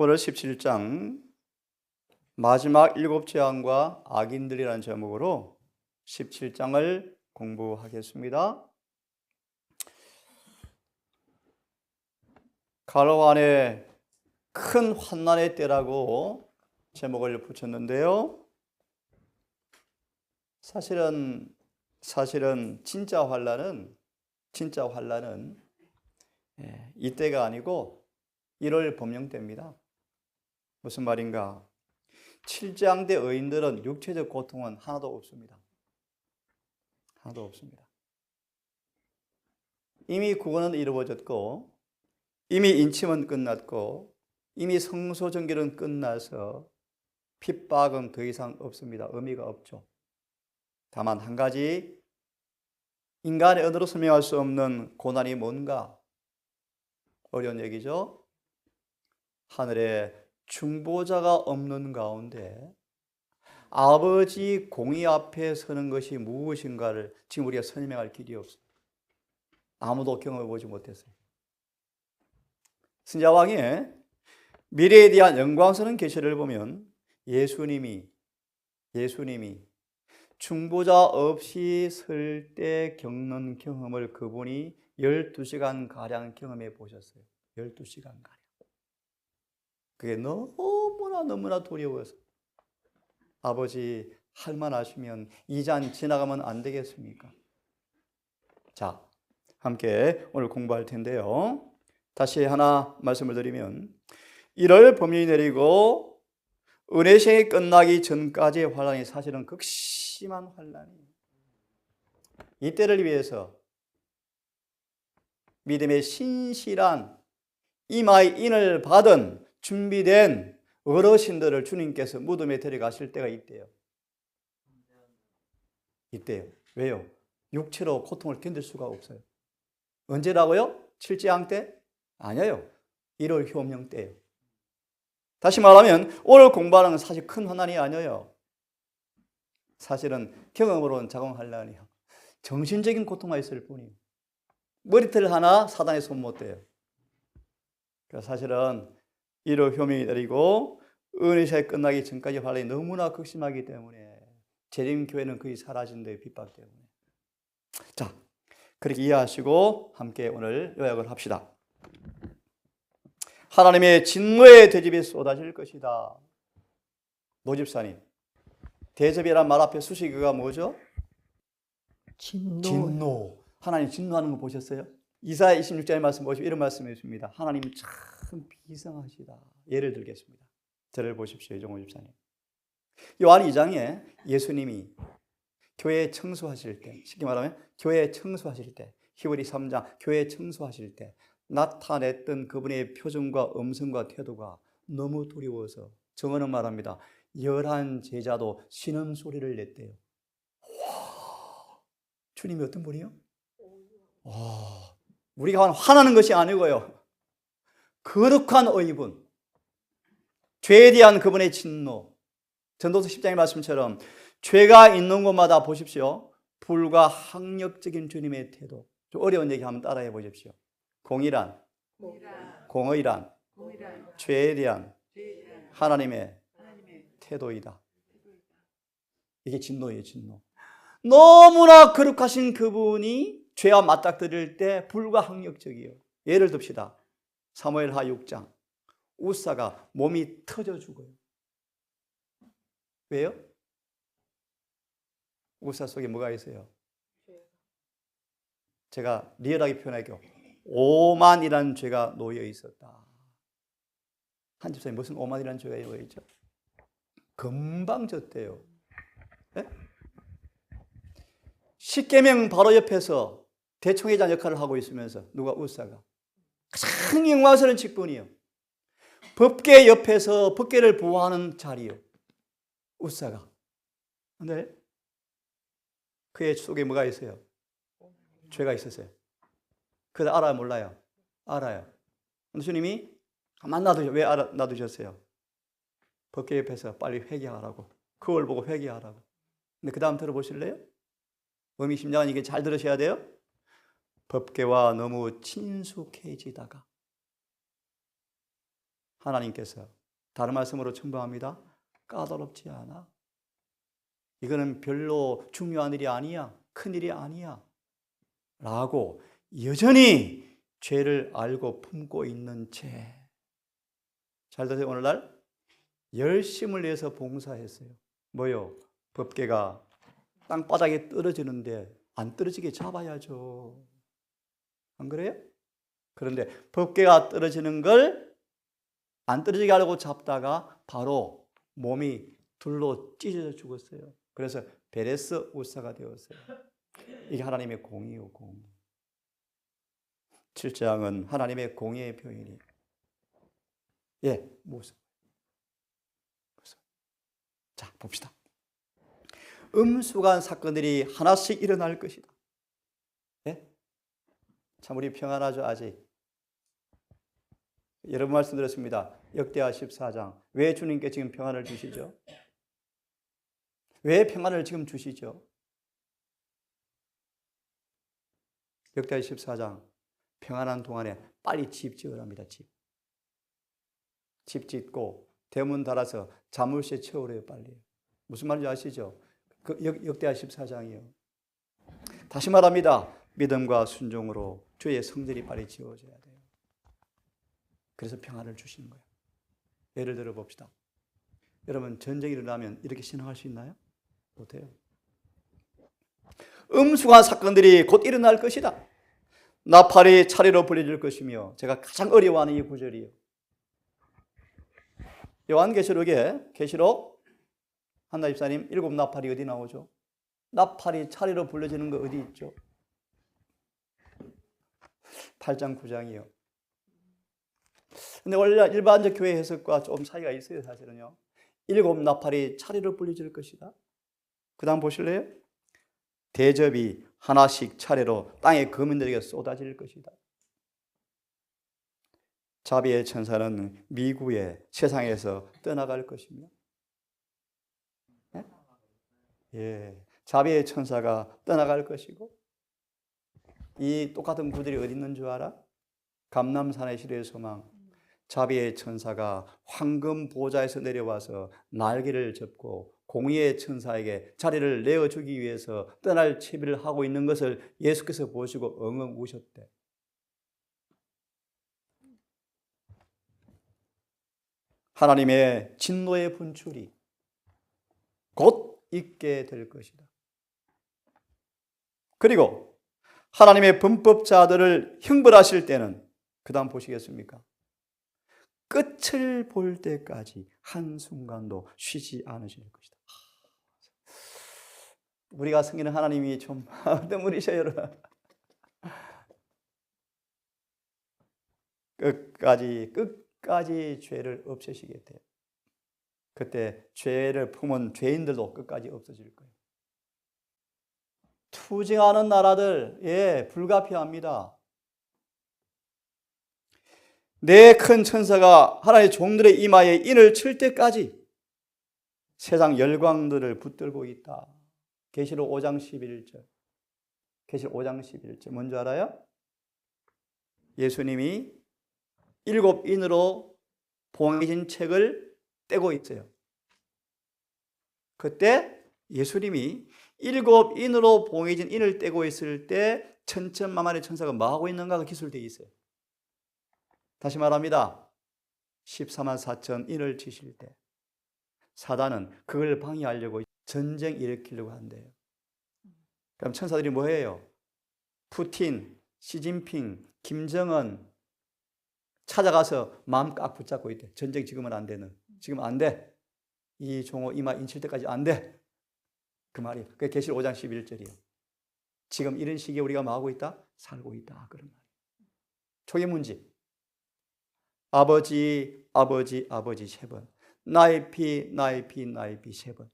오늘 17장 마지막 7재앙과 악인들이라는 제목으로 17장을 공부하겠습니다. 가로안에 큰 환난의 때라고 제목을 붙였는데요. 사실은 진짜 환난은 이때가 아니고 1월 법령 때입니다. 무슨 말인가? 7장 때 의인들은 육체적 고통은 하나도 없습니다. 하나도 없습니다. 이미 구원은 이루어졌고, 이미 인침은 끝났고, 이미 성소정결은 끝나서 핍박은 더 이상 없습니다. 의미가 없죠. 다만 한 가지, 인간의 언어로 설명할 수 없는 고난이 뭔가? 어려운 얘기죠. 하늘에 중보자가 없는 가운데 아버지 공의 앞에 서는 것이 무엇인가를 지금 우리가 설명할 길이 없습니다. 아무도 경험해 보지 못했어요. 선지자왕의 미래에 대한 영광스러운 계시를 보면 예수님이 중보자 없이 설 때 겪는 경험을 그분이 12시간 가량 경험해 보셨어요. 12시간 가량. 그게 너무나 두려워서 아버지 할만 하시면 이 잔 지나가면 안 되겠습니까? 자, 함께 오늘 공부할 텐데요. 다시 하나 말씀을 드리면 1월 법령이 내리고 은혜생이 끝나기 전까지의 환난이 사실은 극심한 환난이에요. 이때를 위해서 믿음의 신실한 이마의 인을 받은 준비된 어르신들을 주님께서 무덤에 데려가실 때가 있대요. 왜요? 육체로 고통을 견딜 수가 없어요. 언제라고요? 7재앙 때? 아니에요. 1월 효명 때예요. 다시 말하면 오늘 공부하는 건 사실 큰 환난이 아니에요. 사실은 경험으로는 자궁환란이에요. 정신적인 고통만 있을 뿐이에요. 머리털 하나 사단의 손 못 대요. 그래서 사실은 1월 효명이 내리고 은혜사에 끝나기 전까지 환란이 너무나 극심하기 때문에 재림교회는 거의 사라진다의 핍박 때문에. 자, 그렇게 이해하시고 함께 오늘 요약을 합시다. 하나님의 진노의 대접이 쏟아질 것이다. 노집사님, 대접이란 말 앞에 수식어가 뭐죠? 진노. 하나님 진노하는 거 보셨어요? 이사야 26장의 말씀 보시면 이런 말씀이 있습니다. 하나님은 참 비상하시다. 예를 들겠습니다. 저를 보십시오, 이종호 집사님. 요한 2장에 예수님이 교회 청소하실 때, 쉽게 말하면 교회 청소하실 때, 히브리 3장 교회 청소하실 때 나타냈던 그분의 표정과 음성과 태도가 너무 두려워서 정언은 말합니다. 11 제자도 신음소리를 냈대요. 와, 주님이 어떤 분이요? 와, 우리가 화나는 것이 아니고요. 거룩한 의분, 죄에 대한 그분의 진노. 전도서 10장의 말씀처럼 죄가 있는 곳마다 보십시오. 불가항력적인 주님의 태도. 좀 어려운 얘기 한번 따라해 보십시오. 공의란, 죄에 대한 하나님의 태도이다. 이게 진노예요, 진노. 너무나 거룩하신 그분이 죄와 맞닥뜨릴 때 불가항력적이에요. 예를 듭시다. 사무엘하 6장. 우사가 몸이 터져 죽어요. 왜요? 우사 속에 뭐가 있어요? 제가 리얼하게 표현할게요. 오만이라는 죄가 놓여 있었다. 한 집사님 무슨 오만이라는 죄가 놓여 있죠? 금방 졌대요. 네? 십계명 바로 옆에서 대총회장 역할을 하고 있으면서 누가 우사가 가장 영광스러운 직분이요. 법계 옆에서 법계를 보호하는 자리요. 우사가. 근데 그의 속에 뭐가 있어요? 죄가 있었어요. 그걸 알아요, 몰라요? 알아요. 근데 주님이 가만 왜 놔두셨어요? 법계 옆에서 빨리 회개하라고. 그걸 보고 회개하라고. 근데 그 다음 들어보실래요? 의미심장한 이게 잘 들으셔야 돼요. 법계와 너무 친숙해지다가 하나님께서 다른 말씀으로 첨부합니다. 까다롭지 않아. 이거는 별로 중요한 일이 아니야. 큰 일이 아니야. 라고 여전히 죄를 알고 품고 있는 죄. 잘 들으세요. 오늘날 열심을 내서 봉사했어요. 뭐요? 법궤가 땅바닥에 떨어지는데 안 떨어지게 잡아야죠. 안 그래요? 그런데 법궤가 떨어지는 걸 안 떨어지게 하려고 잡다가 바로 몸이 둘로 찢어져 죽었어요. 그래서 베레스 우사가 되었어요. 이게 하나님의 공의요, 공. 7장은 하나님의 공의의 표현이. 예, 무슨? 자, 봅시다. 음수간 사건들이 하나씩 일어날 것이다. 예? 참 우리 평안하죠, 아직. 여러 번 말씀드렸습니다. 역대하 14장. 왜 주님께 지금 평안을 주시죠? 왜 평안을 지금 주시죠? 역대하 14장. 평안한 동안에 빨리 집 지으랍니다. 집 짓고 대문 달아서 자물쇠 채우래요. 빨리. 무슨 말인지 아시죠? 그 역대하 14장이요. 다시 말합니다. 믿음과 순종으로 주의 성전이 빨리 지어져야 돼요. 그래서 평안을 주시는 거예요. 예를 들어 봅시다. 여러분 전쟁이 일어나면 이렇게 신앙할 수 있나요? 못해요. 음흉한 사건들이 곧 일어날 것이다. 나팔이 차례로 불려질 것이며, 제가 가장 어려워하는 이 구절이에요. 요한계시록에 계시록 한나 집사님 7 나팔이 어디 나오죠? 나팔이 차례로 불려지는 거 어디 있죠? 8장 9장이요. 근데 원래 일반적 교회 해석과 좀 차이가 있어요. 사실은요. 7 나팔이 차례로 불려질 것이다. 그 다음 보실래요? 대접이 하나씩 차례로 땅의 거민들에게 쏟아질 것이다. 자비의 천사는 미구에 세상에서 떠나갈 것이며, 예, 자비의 천사가 떠나갈 것이고, 이 똑같은 구들이 어디 있는 줄 알아? 감람산의 시대의 소망. 자비의 천사가 황금 보좌에서 내려와서 날개를 접고 공의의 천사에게 자리를 내어주기 위해서 떠날 채비를 하고 있는 것을 예수께서 보시고 엉엉 우셨대. 하나님의 진노의 분출이 곧 있게 될 것이다. 그리고 하나님의 범법자들을 형벌하실 때는, 그 다음 보시겠습니까? 끝을 볼 때까지 한순간도 쉬지 않으실 것이다. 우리가 섬기는 하나님이 좀 어떤 분이셔요, 여러분? 끝까지 죄를 없애시게 돼요. 그때 죄를 품은 죄인들도 끝까지 없어질 거예요. 투쟁하는 나라들, 예, 불가피합니다. 내 큰 천사가 하나님의 종들의 이마에 인을 칠 때까지 세상 열광들을 붙들고 있다. 계시록 5장 11절. 계시록 5장 11절. 뭔지 알아요? 예수님이 7 인으로 봉해진 책을 떼고 있어요. 그때 예수님이 7 인으로 봉해진 인을 떼고 있을 때 천천만만의 천사가 뭐하고 있는가가 기술되어 있어요. 다시 말합니다. 14만 4천 인을 치실 때 사단은 그걸 방해하려고 전쟁 일으키려고 한대요. 그럼 천사들이 뭐해요? 푸틴, 시진핑, 김정은 찾아가서 마음 꽉 붙잡고 있대. 전쟁 지금은 안 되는. 지금 안 돼. 이 종호 이마 인칠 때까지 안 돼. 그 말이에요. 그게 계시록 5장 11절이에요. 지금 이런 시기에 우리가 뭐 하고 있다? 살고 있다. 그런 말이에요. 초기 문제. 아버지, 아버지, 아버지 3번. 나의 피, 나의 피, 나의 피 3번.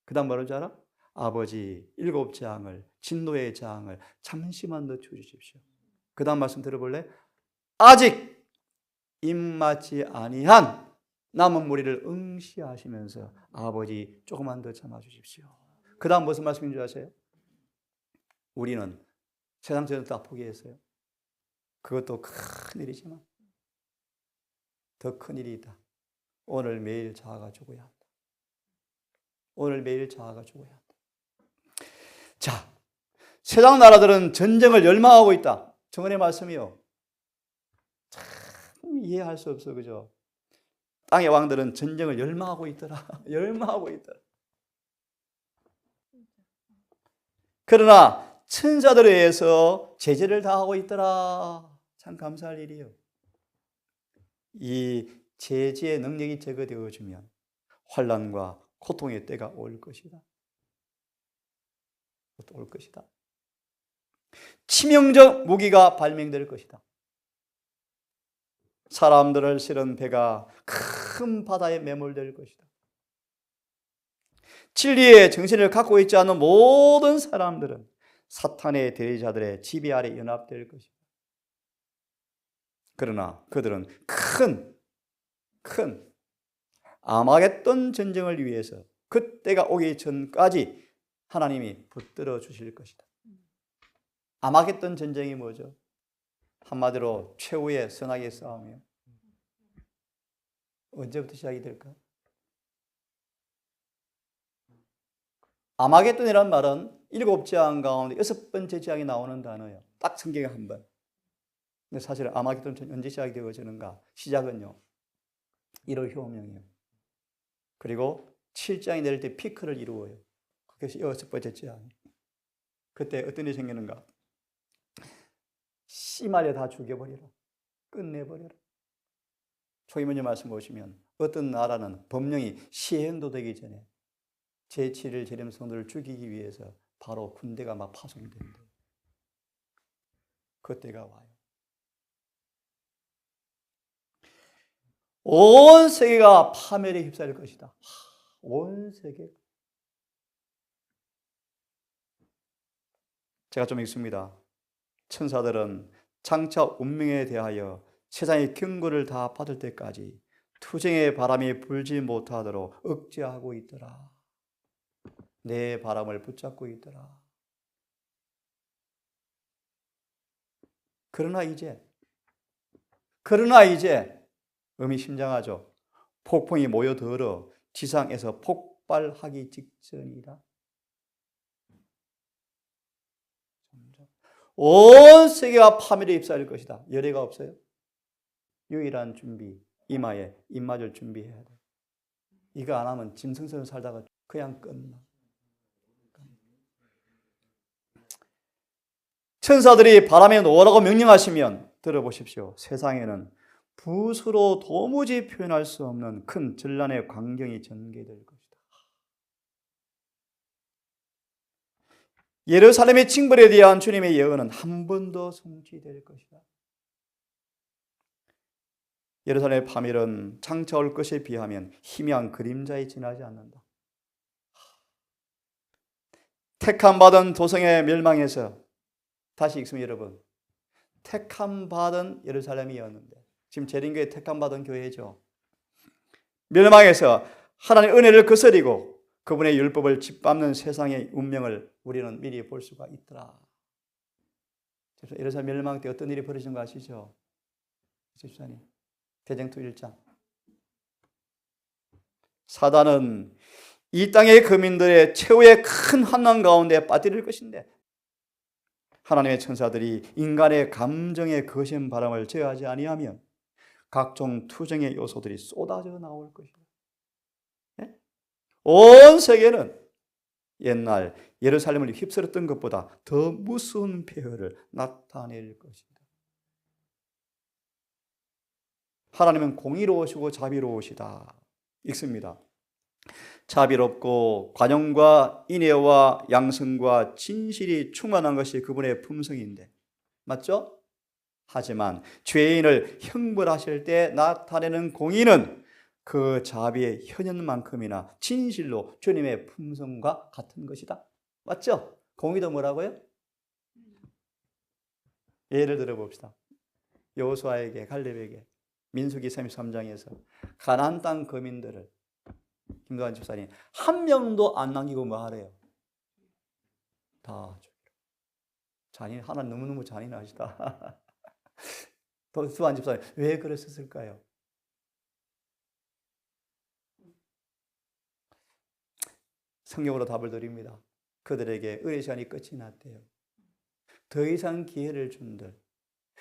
그 다음 뭐라는 줄 알아? 아버지 7 재앙을, 진노의 재앙을 잠시만 늦춰 주십시오. 그 다음 말씀 들어볼래? 아직 입맞지 아니한 남은 무리를 응시하시면서 아버지 조금만 더 참아 주십시오. 그 다음 무슨 말씀인 줄 아세요? 우리는 세상 전부 다 포기했어요. 그것도 큰 일이지만 더 큰 일이 있다. 오늘 매일 자아가 죽어야 한다. 오늘 매일 자아가 죽어야 한다. 자, 세상 나라들은 전쟁을 열망하고 있다. 정언의 말씀이요. 참 이해할 수 없어, 그죠? 땅의 왕들은 전쟁을 열망하고 있더라. 열망하고 있더라. 그러나 천사들에 의해서 제재를 당하고 있더라. 참 감사할 일이요. 이 제재의 능력이 제거되어지면 환난과 고통의 때가 올 것이다. 올 것이다. 치명적 무기가 발명될 것이다. 사람들을 실은 배가 큰 바다에 매몰될 것이다. 진리의 정신을 갖고 있지 않은 모든 사람들은 사탄의 대리자들의 지배 아래 연합될 것이다. 그러나 그들은 큰 아마겟돈 전쟁을 위해서 그때가 오기 전까지 하나님이 붙들어 주실 것이다. 아마겟돈 전쟁이 뭐죠? 한마디로 최후의 선악의 싸움이에요. 언제부터 시작이 될까? 아마겟돈이란 말은 7재앙 가운데 6번째 재앙이 나오는 단어예요. 딱 성경에 한 번. 근데 사실 아마겟돈 언제 시작이 되어지는가? 시작은요 1월 효명이에요. 그리고 7장이 내릴 때 피크를 이루어요. 그것이 6번째 재앙. 그때 어떤 일이 생기는가? 씨 말려 다 죽여버리라. 끝내버려라. 초기문제 말씀 보시면 어떤 나라는 법령이 시행도 되기 전에 제7일 재림 성도를 죽이기 위해서 바로 군대가 막 파송된다. 그때가 와요. 온 세계가 파멸에 휩싸일 것이다. 온 세계. 제가 좀 읽습니다. 천사들은 장차 운명에 대하여 세상의 경고를 다 받을 때까지 투쟁의 바람이 불지 못하도록 억제하고 있더라. 내 바람을 붙잡고 있더라. 그러나 이제 의미심장하죠. 폭풍이 모여들어 지상에서 폭발하기 직전이다. 온 세계가 파멸에 휩싸일 것이다. 열애가 없어요. 유일한 준비, 이마에 입맞을 준비해야 돼. 이거 안 하면 짐승처럼 살다가 그냥 끝나. 천사들이 바람에 놓으라고 명령하시면 들어보십시오. 세상에는 붓으로 도무지 표현할 수 없는 큰 전란의 광경이 전개될 것이다. 예루살렘의 징벌에 대한 주님의 예언은 한 번 더 성취될 것이다. 예루살렘의 파멸은 장차 올 것에 비하면 희미한 그림자에 지나지 않는다. 택함받은 도성의 멸망에서 다시 읽으면 여러분, 택함받은 예루살렘이었는데 지금 재림교회 택함받은 교회죠. 멸망에서 하나님의 은혜를 거스리고 그분의 율법을 짓밟는 세상의 운명을 우리는 미리 볼 수가 있더라. 그래서 예루살렘 멸망 때 어떤 일이 벌어진 거 아시죠? 집사님, 대쟁투 1장. 사단은 이 땅의 거민들의 최후의 큰 환난 가운데 빠뜨릴 것인데 하나님의 천사들이 인간의 감정의 거센 바람을 제어하지 아니하면 각종 투쟁의 요소들이 쏟아져 나올 것이다. 네? 온 세계는 옛날 예루살렘을 휩쓸었던 것보다 더 무서운 폐허를 나타낼 것이다. 하나님은 공의로우시고 자비로우시다. 읽습니다. 자비롭고 관용과 인애와 양성과 진실이 충만한 것이 그분의 품성인데 맞죠? 하지만 죄인을 형벌하실 때 나타내는 공의는 그 자비의 현현만큼이나 진실로 주님의 품성과 같은 것이다. 맞죠? 공의도 뭐라고요? 예를 들어 봅시다. 여호수아에게 갈렙에게 민수기 33장에서 가나안 땅 거민들을 김도환 집사님 한 명도 안 남기고 뭐 하래요? 다 죽이라. 하나님 너무너무 잔인하시다. 도환 집사님 왜 그랬을까요? 성경으로 답을 드립니다. 그들에게 은혜 시간이 끝이 났대요. 더 이상 기회를 준들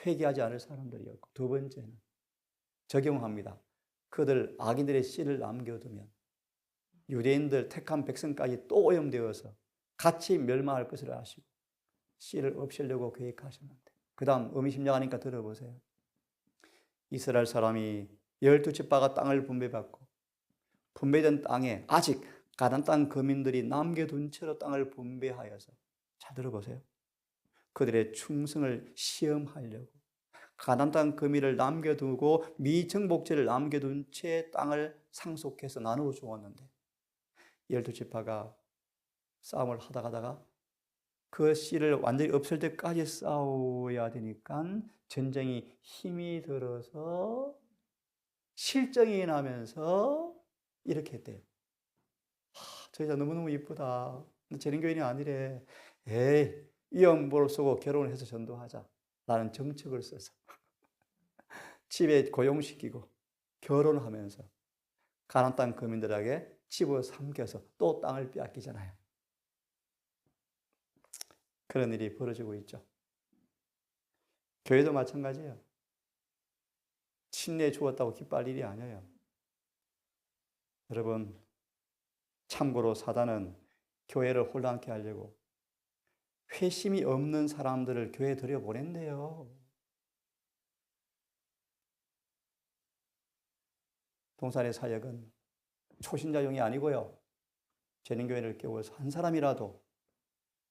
회개하지 않을 사람들이었고, 두 번째는 적용합니다. 그들 악인들의 씨를 남겨두면 유대인들 택한 백성까지 또 오염되어서 같이 멸망할 것을 아시고 씨를 없애려고 계획하셨는데, 그 다음 의미심장하니까 들어보세요. 이스라엘 사람이 12지파가 땅을 분배받고 분배된 땅에 아직 가나안 땅 거민들이 남겨둔 채로 땅을 분배하여서, 잘 들어보세요, 그들의 충성을 시험하려고 가나안 땅 거민을 남겨두고 미정복제를 남겨둔 채 땅을 상속해서 나누어 주었는데, 12지파가 싸움을 하다가 그 씨를 완전히 없앨 때까지 싸워야 되니까 전쟁이 힘이 들어서 실정이 나면서 이렇게 했대요. 저 여자 너무너무 이쁘다. 근데 재림교인이 아니래. 에이, 이영보를 쓰고 결혼을 해서 전도하자 라는 정책을 써서 집에 고용시키고 결혼하면서 가나안 땅 거민들에게 집어 삼켜서 또 땅을 빼앗기잖아요. 그런 일이 벌어지고 있죠. 교회도 마찬가지예요. 침례 주었다고 기뻐할 일이 아니에요. 여러분, 참고로 사단은 교회를 혼란케 하려고 회심이 없는 사람들을 교회에 들여보낸대요. 동산의 사역은 초신자용이 아니고요, 재림교회를 깨워서 한 사람이라도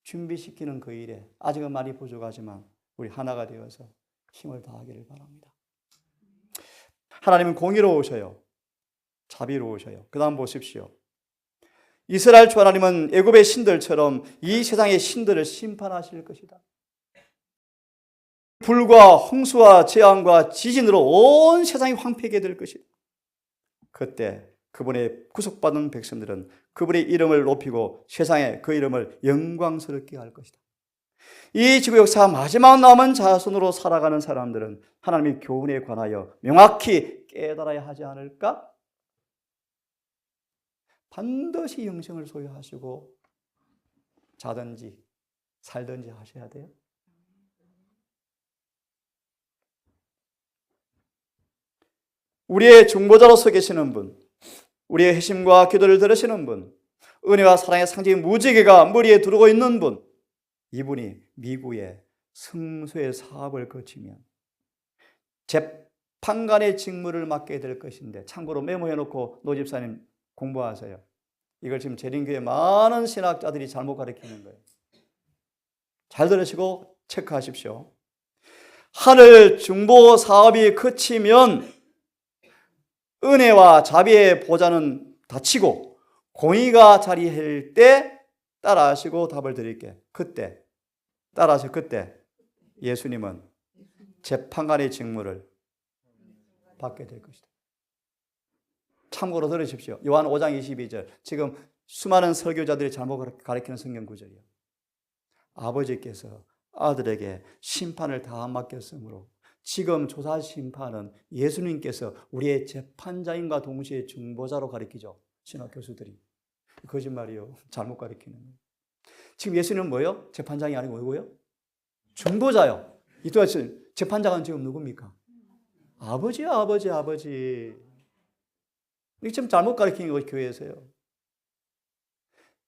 준비시키는 그 일에 아직은 많이 부족하지만 우리 하나가 되어서 힘을 다하기를 바랍니다. 하나님은 공의로우셔요. 자비로우셔요. 그 다음 보십시오. 이스라엘 주 하나님은 애굽의 신들처럼 이 세상의 신들을 심판하실 것이다. 불과 홍수와 재앙과 지진으로 온 세상이 황폐하게 될 것이다. 그때 그분의 구속받은 백성들은 그분의 이름을 높이고 세상에 그 이름을 영광스럽게 할 것이다. 이 지구 역사 마지막 남은 자손으로 살아가는 사람들은 하나님의 교훈에 관하여 명확히 깨달아야 하지 않을까? 반드시 영생을 소유하시고 자든지 살든지 하셔야 돼요. 우리의 중보자로서 계시는 분, 우리의 회심과 기도를 들으시는 분, 은혜와 사랑의 상징인 무지개가 머리에 두르고 있는 분, 이분이 미국의 성소의 사업을 거치면 재판관의 직무를 맡게 될 것인데, 참고로 메모해놓고 노 집사님 공부하세요. 이걸 지금 재림교회 많은 신학자들이 잘못 가르치는 거예요. 잘 들으시고 체크하십시오. 하늘 중보 사업이 그치면 은혜와 자비의 보좌는 닫히고 공의가 자리할 때 따라하시고 답을 드릴게. 그때 따라하시고 그때 예수님은 재판관의 직무를 받게 될 것이다. 참고로 들으십시오. 요한 5장 22절. 지금 수많은 설교자들이 잘못 가르치는 성경 구절이에요. 아버지께서 아들에게 심판을 다 맡겼으므로 지금 조사 심판은 예수님께서 우리의 재판자인과 동시에 중보자로 가르치죠. 신학 교수들이. 거짓말이요. 잘못 가르치는 거예요. 지금 예수님은 뭐예요? 재판장이 아니고 뭐고요? 중보자요. 이 또한 재판장은 지금 누굽니까? 아버지야, 아버지. 이게 지금 잘못 가르치는 거예요, 교회에서요.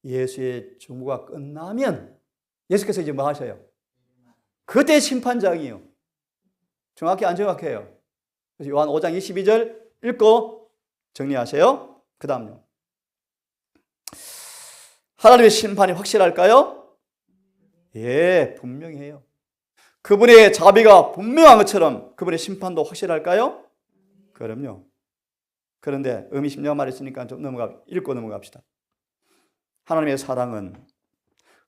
예수의 중보가 끝나면 예수께서 이제 뭐 하셔요? 그때 심판장이요. 정확히 안 정확해요? 그래서 요한 5장 22절 읽고 정리하세요. 그 다음요. 하나님의 심판이 확실할까요? 예, 분명해요. 그분의 자비가 분명한 것처럼 그분의 심판도 확실할까요? 그럼요. 그런데 의미심장한 말이 있으니까 좀 읽고 넘어갑시다. 하나님의 사랑은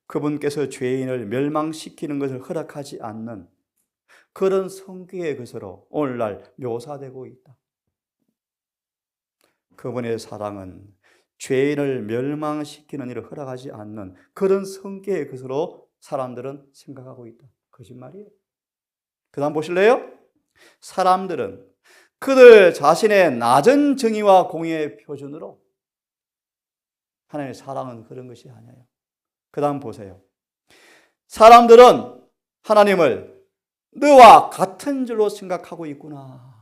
그분께서 죄인을 멸망시키는 것을 허락하지 않는 그런 성격의 것으로 오늘날 묘사되고 있다. 그분의 사랑은 죄인을 멸망시키는 일을 허락하지 않는 그런 성격의 것으로 사람들은 생각하고 있다. 거짓말이에요. 그 다음 보실래요? 사람들은 그들 자신의 낮은 정의와 공의의 표준으로 하나님의 사랑은 그런 것이 아니에요. 그 다음 보세요. 사람들은 하나님을 너와 같은 줄로 생각하고 있구나.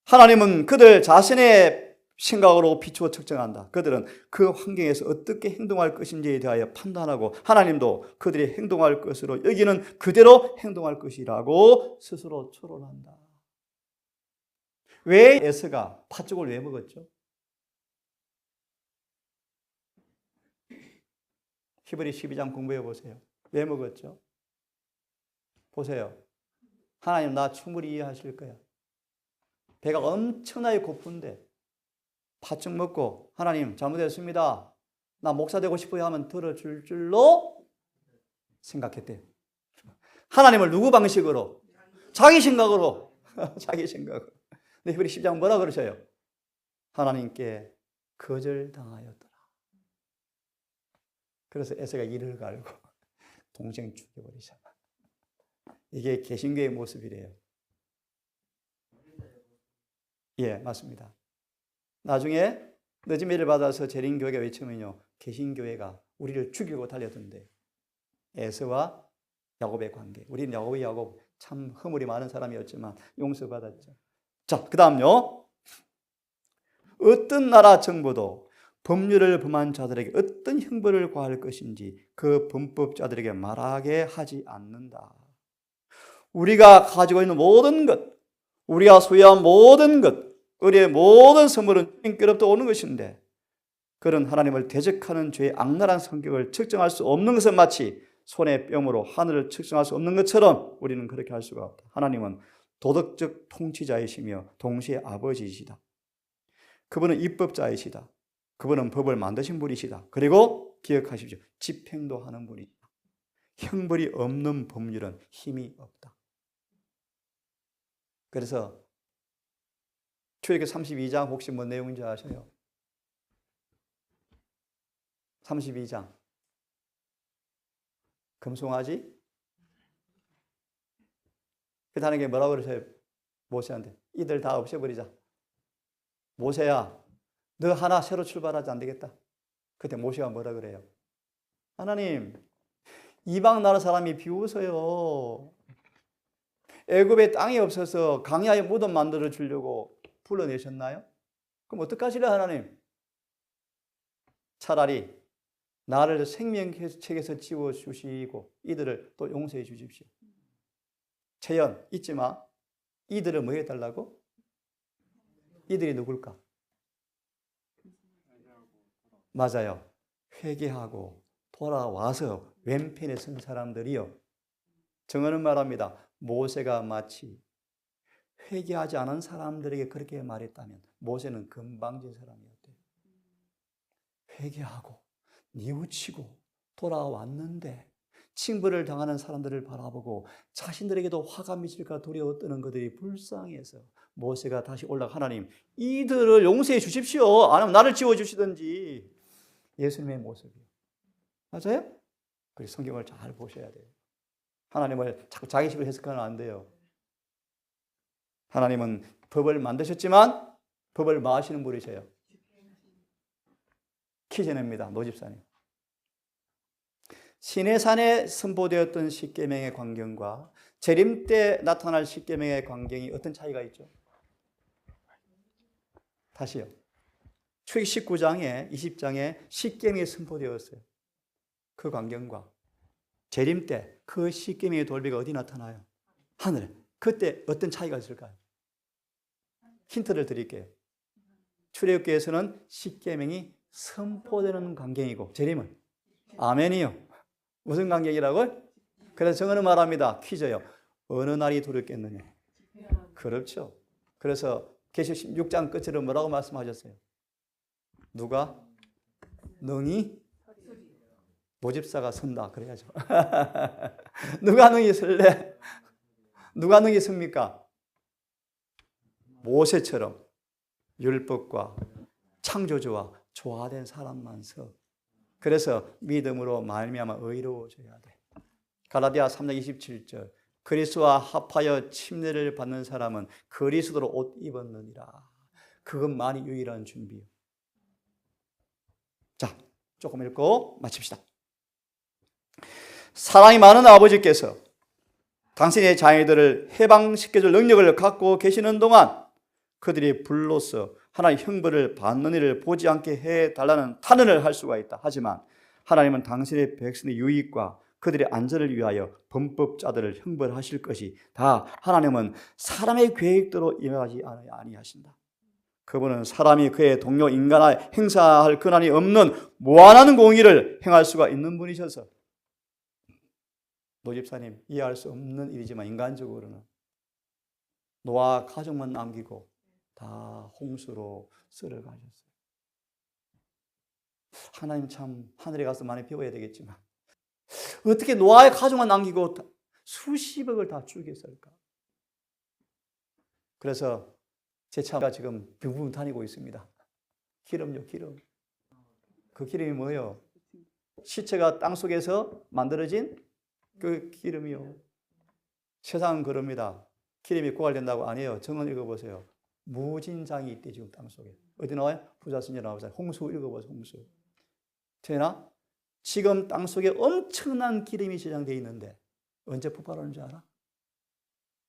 하나님은 그들 자신의 생각으로 비추어 측정한다. 그들은 그 환경에서 어떻게 행동할 것인지에 대하여 판단하고 하나님도 그들이 행동할 것으로 여기는 그대로 행동할 것이라고 스스로 추론한다. 왜 에서가 팥죽을 왜 먹었죠? 히브리 12장 공부해 보세요. 왜 먹었죠? 보세요. 하나님 나 충분히 이해하실 거야. 배가 엄청나게 고픈데 팥죽 먹고 하나님 잘못했습니다. 나 목사 되고 싶어요 하면 들어줄 줄로 생각했대요. 하나님을 누구 방식으로? 자기 생각으로. 자기 생각으로. 근데 히브리 10장 뭐라 그러셔요? 하나님께 거절당하였더라. 그래서 에서가 이를 갈고 동생 죽여버리잖아. 이게 개신교의 모습이래요. 예, 맞습니다. 나중에 늦은 매를 받아서 재림교회가 외치면요, 개신교회가 우리를 죽이고 달려든대. 에서와 야곱의 관계. 우리는 야곱 참 허물이 많은 사람이었지만 용서받았죠. 자, 그 다음요. 어떤 나라 정부도 법률을 범한 자들에게 어떤 형벌을 가할 것인지 그 범법자들에게 말하게 하지 않는다. 우리가 가지고 있는 모든 것, 우리가 소유한 모든 것, 우리의 모든 선물은 인격으로부터 오는 것인데 그런 하나님을 대적하는 죄의 악랄한 성격을 측정할 수 없는 것은 마치 손의 뼘으로 하늘을 측정할 수 없는 것처럼 우리는 그렇게 할 수가 없다. 하나님은 도덕적 통치자이시며 동시에 아버지이시다. 그분은 입법자이시다. 그분은 법을 만드신 분이시다. 그리고 기억하십시오. 집행도 하는 분이다. 형벌이 없는 법률은 힘이 없다. 그래서 출애굽기 32장 혹시 뭔 내용인지 아세요? 32장 금송아지? 그 하나님께 뭐라고 그러세요? 모세한테 이들 다 없애버리자. 모세야 너 하나 새로 출발하지 안 되겠다. 그때 모세가 뭐라 그래요? 하나님 이방 나라 사람이 비웃어요. 애굽에 땅이 없어서 강야에 무덤 만들어 주려고 불러내셨나요? 그럼 어떡하시려 하나님? 차라리 나를 생명책에서 지워주시고 이들을 또 용서해 주십시오. 채연 잊지 마. 이들을 뭐 해달라고? 이들이 누굴까? 맞아요. 회개하고 돌아와서 왼편에 선 사람들이요. 정언은 말합니다. 모세가 마치 회개하지 않은 사람들에게 그렇게 말했다면 모세는 건방진 사람이었대요. 회개하고 뉘우치고 돌아왔는데 징벌을 당하는 사람들을 바라보고 자신들에게도 화가 미칠까 두려워 떠는 그들이 불쌍해서 모세가 다시 올라가 하나님 이들을 용서해 주십시오. 아니면 나를 지워주시든지. 예수님의 모습이에요. 맞아요? 그래서 성경을 잘 보셔야 돼요. 하나님을 자꾸 자기 식으로 해석하면 안 돼요. 하나님은 법을 만드셨지만 법을 뭐 하시는 분이세요? 퀴즈냅니다. 노집사님. 시내산에 선포되었던 십계명의 광경과 재림 때 나타날 십계명의 광경이 어떤 차이가 있죠? 다시요. 출애굽기 19장에 20장에 십계명이 선포되었어요. 그 광경과 재림 때 그 십계명의 돌비가 어디 나타나요? 하늘에. 그때 어떤 차이가 있을까요? 힌트를 드릴게요. 출애굽기에서는 십계명이 선포되는 광경이고 재림은 아멘이요. 무슨 광경이라고요? 그래서 정언은 말합니다. 퀴즈요. 어느 날이 두렵겠느냐? 그렇죠. 그래서 계시록 16장 끝으로 뭐라고 말씀하셨어요? 누가 능히 모집사가 선다 그래야죠. 누가 능히 설래? 누가 능히 섭니까? 모세처럼 율법과 창조주와 조화된 사람만 서. 그래서 믿음으로 말미암아 의로워져야 돼. 갈라디아 3장 27절 그리스도와 합하여 침례를 받는 사람은 그리스도로 옷 입었느니라. 그것만이 유일한 준비예요. 자, 조금 읽고 마칩시다. 사랑이 많은 아버지께서 당신의 자녀들을 해방시켜줄 능력을 갖고 계시는 동안 그들이 불로서 하나의 형벌을 받는 일을 보지 않게 해달라는 탄원을 할 수가 있다. 하지만 하나님은 당신의 백성의 유익과 그들의 안전을 위하여 범법자들을 형벌하실 것이 다 하나님은 사람의 계획대로 임하지 아니하신다. 그분은 사람이 그의 동료 인간에 행사할 권한이 없는 무한한 공의를 행할 수가 있는 분이셔서 노 집사님 이해할 수 없는 일이지만 인간적으로는 노아 가족만 남기고 다 홍수로 쓸어가셨어요. 하나님 참 하늘에 가서 많이 배워야 되겠지만 어떻게 노아의 가족만 남기고 수십억을 다 죽였을까? 그래서 제 차가 지금 대부분 다니고 있습니다. 기름요, 기름. 그 기름이 뭐예요? 시체가 땅속에서 만들어진 그 기름이요. 세상은 그럽니다. 기름이 고갈된다고 안 해요. 정언 읽어보세요. 무진장이 있대 지금 땅속에. 어디 나와요? 부자순이 나와서 홍수 읽어보세요. 홍수. 되나? 지금 땅속에 엄청난 기름이 저장되어 있는데 언제 폭발하는 줄 알아?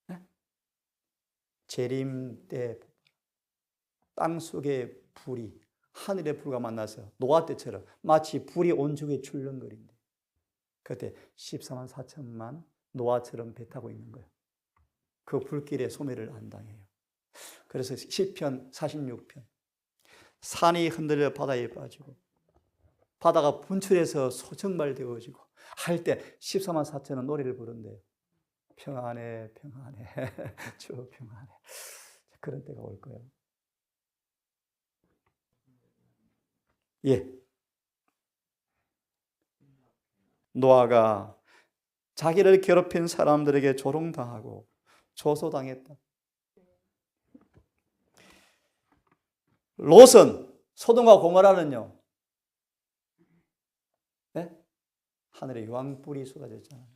네? 재림 때 땅속에 불이 하늘의 불과 만나서 노아 때처럼 마치 불이 온 쪽에 출렁거린대. 그때 14만 4천만 노아처럼 배 타고 있는 거예요. 그 불길에 소멸을 안 당해요. 그래서 시편 46편 산이 흔들려 바다에 빠지고 바다가 분출해서 소정발되어지고 할 때 14만 4천은 노래를 부른대요. 평안해 평안해 주 평안해. 그런 때가 올 거예요. 예. 노아가 자기를 괴롭힌 사람들에게 조롱당하고 조소당했다. 롯은 소돔과 고모라는요, 네? 하늘에 유황불이 쏟아졌잖아요.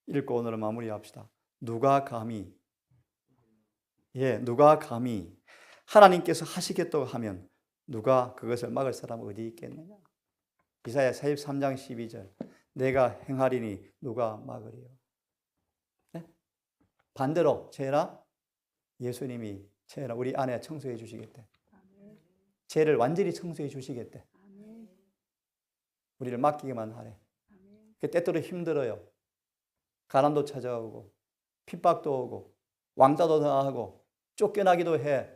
읽고 오늘은 마무리합시다. 누가 감히 하나님께서 하시겠다고 하면 누가 그것을 막을 사람 어디 있겠느냐? 이사야 43장 12절 내가 행하리니 누가 막으리요? 네? 반대로 죄라 예수님이 죄라 우리 안에 청소해 주시겠대. 죄를 완전히 청소해 주시겠대. 우리를 맡기기만 하래. 때때로 힘들어요. 가난도 찾아오고 핍박도 오고 왕따도 당하고 쫓겨나기도 해.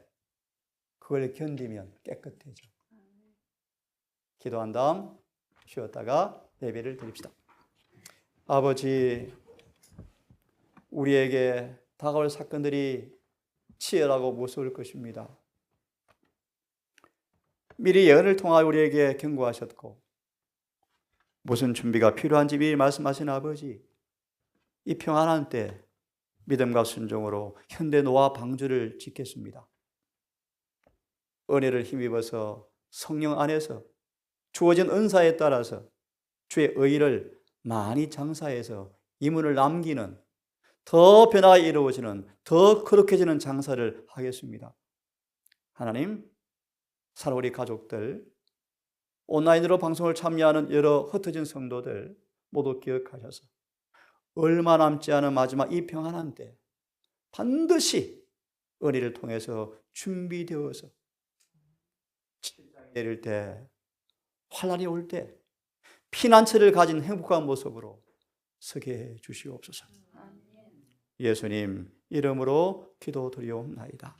그걸 견디면 깨끗해져. 기도한 다음 쉬었다가 예배를 드립시다. 아버지, 우리에게 다가올 사건들이 치열하고 무서울 것입니다. 미리 예언을 통하여 우리에게 경고하셨고 무슨 준비가 필요한지 미리 말씀하신 아버지, 이 평안한 때 믿음과 순종으로 현대 노아 방주를 짓겠습니다. 은혜를 힘입어서 성령 안에서 주어진 은사에 따라서 주의 의를 많이 장사해서 이문을 남기는 더 변화가 이루어지는 더 거룩해지는 장사를 하겠습니다. 하나님, 사랑 우리 가족들, 온라인으로 방송을 참여하는 여러 흩어진 성도들 모두 기억하셔서 얼마 남지 않은 마지막 이 평안한 때 반드시 은혜를 통해서 준비되어서 침상이 내릴 때, 환난이 올 때 피난처를 가진 행복한 모습으로 서게 해 주시옵소서. 예수님 이름으로 기도드리옵나이다.